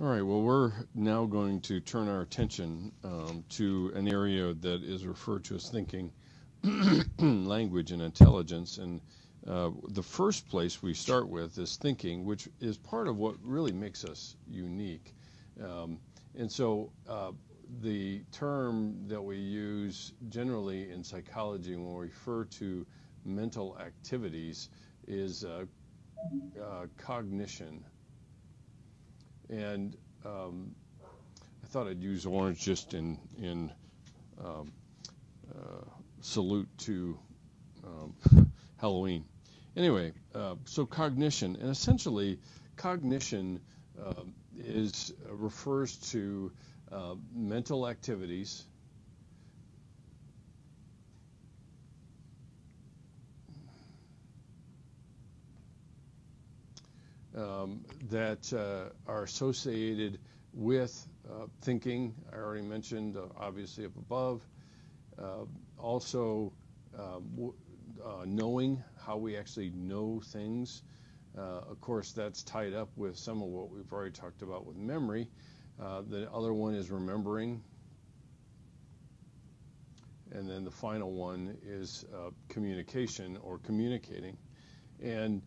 All right, well, we're now going to turn our attention to an area that is referred to as thinking, language, and intelligence. And the first place we start with is thinking, which is part of what really makes us unique. And so the term that we use generally in psychology when we refer to mental activities is cognition. And I thought I'd use orange just in salute to Halloween. Anyway, so cognition, and essentially cognition refers to mental activities that are associated with thinking. I already mentioned, obviously, up above. Also, knowing, how we actually know things. Of course, that's tied up with some of what we've already talked about with memory. The other one is remembering. And then the final one is communication or communicating. And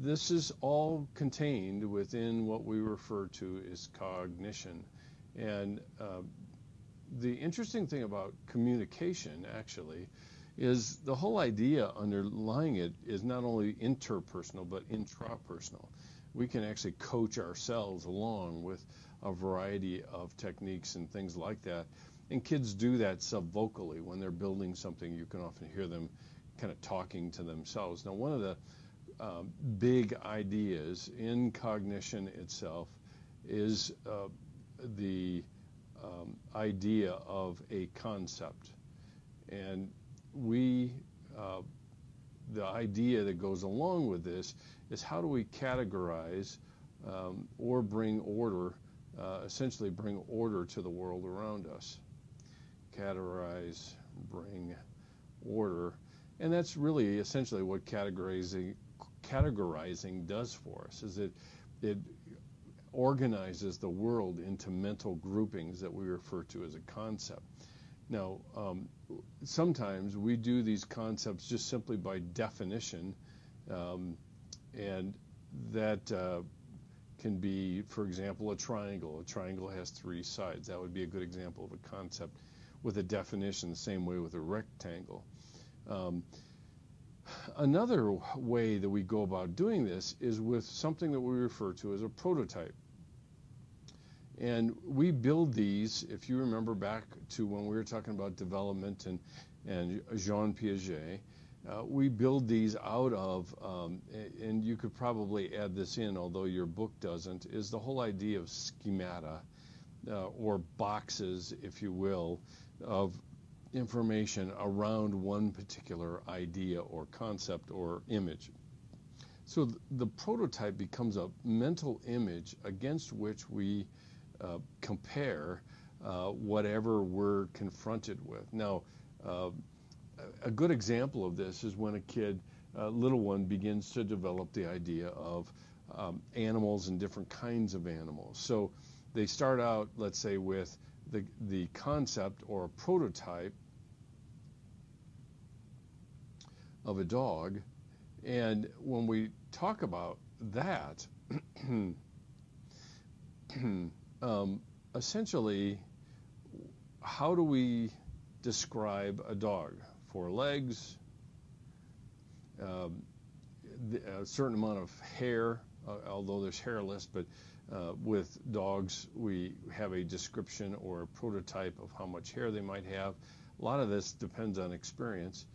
this is all contained within what we refer to as cognition. And the interesting thing about communication, actually, is the whole idea underlying it is not only interpersonal, but intrapersonal. We can actually coach ourselves along with a variety of techniques and things like that. And kids do that subvocally. When they're building something, you can often hear them kind of talking to themselves. Now, one of the big ideas in cognition itself is the idea of a concept. And the idea that goes along with this is how do we categorize or bring order, essentially bring order to the world around us. Categorize, bring order. And that's really essentially what categorizing does for us, is it organizes the world into mental groupings that we refer to as a concept. Now, sometimes we do these concepts just simply by definition, and that can be, for example, a triangle. A triangle has three sides. That would be a good example of a concept with a definition, the same way with a rectangle. Another way that we go about doing this is with something that we refer to as a prototype. And we build these, if you remember back to when we were talking about development and Jean Piaget, we build these out of, and you could probably add this in, although your book doesn't, is the whole idea of schemata, or boxes, if you will, of information around one particular idea or concept or image. So the prototype becomes a mental image against which we compare whatever we're confronted with. Now, a good example of this is when a kid, a little one, begins to develop the idea of animals and different kinds of animals. So they start out, let's say, with the concept or a prototype of a dog, and when we talk about that, essentially, how do we describe a dog? 4 legs, a certain amount of hair, although there's hairless, but with dogs we have a description or a prototype of how much hair they might have. A lot of this depends on experience.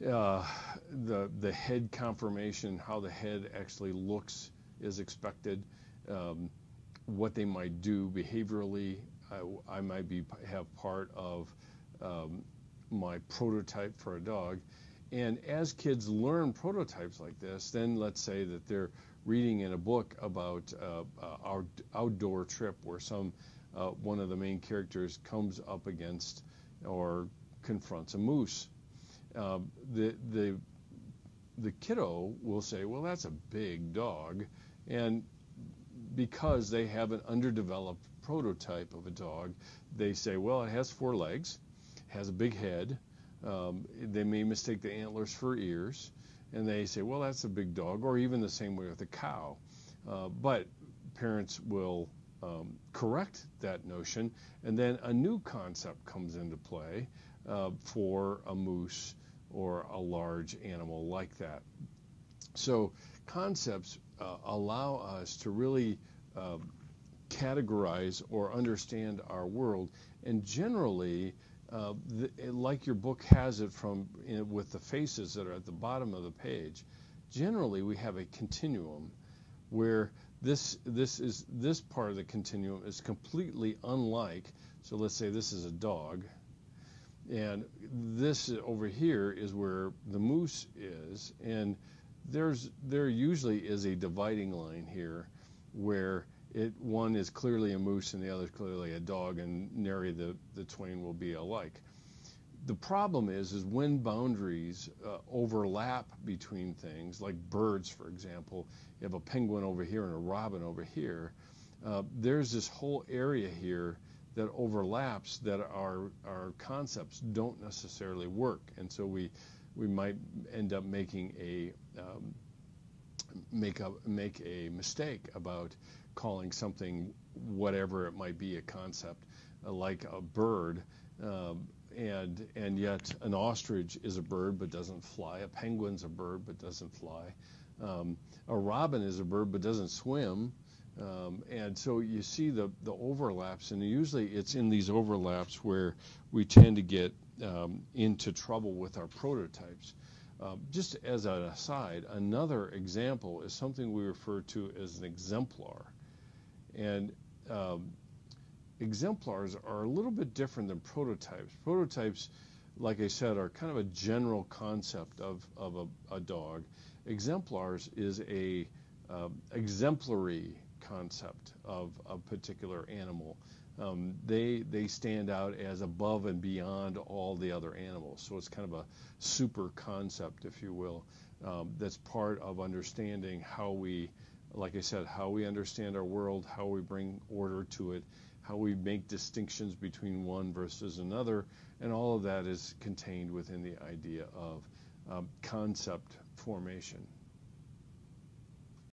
The head conformation, how the head actually looks, is expected. What they might do behaviorally, I might have part of my prototype for a dog. And as kids learn prototypes like this, then let's say that they're reading in a book about our outdoor trip where one of the main characters comes up against or confronts a moose. The kiddo will say, well, that's a big dog, and because they have an underdeveloped prototype of a dog. They say, well, it has 4 legs, has a big head. They may mistake the antlers for ears, and they say, well, that's a big dog, or even the same way with a cow. But parents will correct that notion, and then a new concept comes into play for a moose or a large animal like that. So concepts allow us to really categorize or understand our world, and generally, like your book has it with the faces that are at the bottom of the page, generally we have a continuum where this part of the continuum is completely unlike. So let's say this is a dog, and this over here is where the moose is, and there usually is a dividing line here where one is clearly a moose and the other is clearly a dog, and nary the twain will be alike. The problem is when boundaries overlap between things, like birds, for example. You have a penguin over here and a robin over here. There's this whole area here that overlaps that our concepts don't necessarily work, and so we might end up making make a mistake about calling something, whatever it might be, a concept like a bird, and yet an ostrich is a bird but doesn't fly. A penguin's a bird but doesn't fly. A robin is a bird but doesn't swim. And so you see the overlaps, and usually it's in these overlaps where we tend to get into trouble with our prototypes. Just as an aside, another example is something we refer to as an exemplar. And exemplars are a little bit different than prototypes. Prototypes, like I said, are kind of a general concept of a dog. Exemplars is a exemplary concept of a particular animal. They stand out as above and beyond all the other animals. So it's kind of a super concept, if you will, that's part of understanding how we, like I said, how we understand our world, how we bring order to it, how we make distinctions between one versus another, and all of that is contained within the idea of concept formation.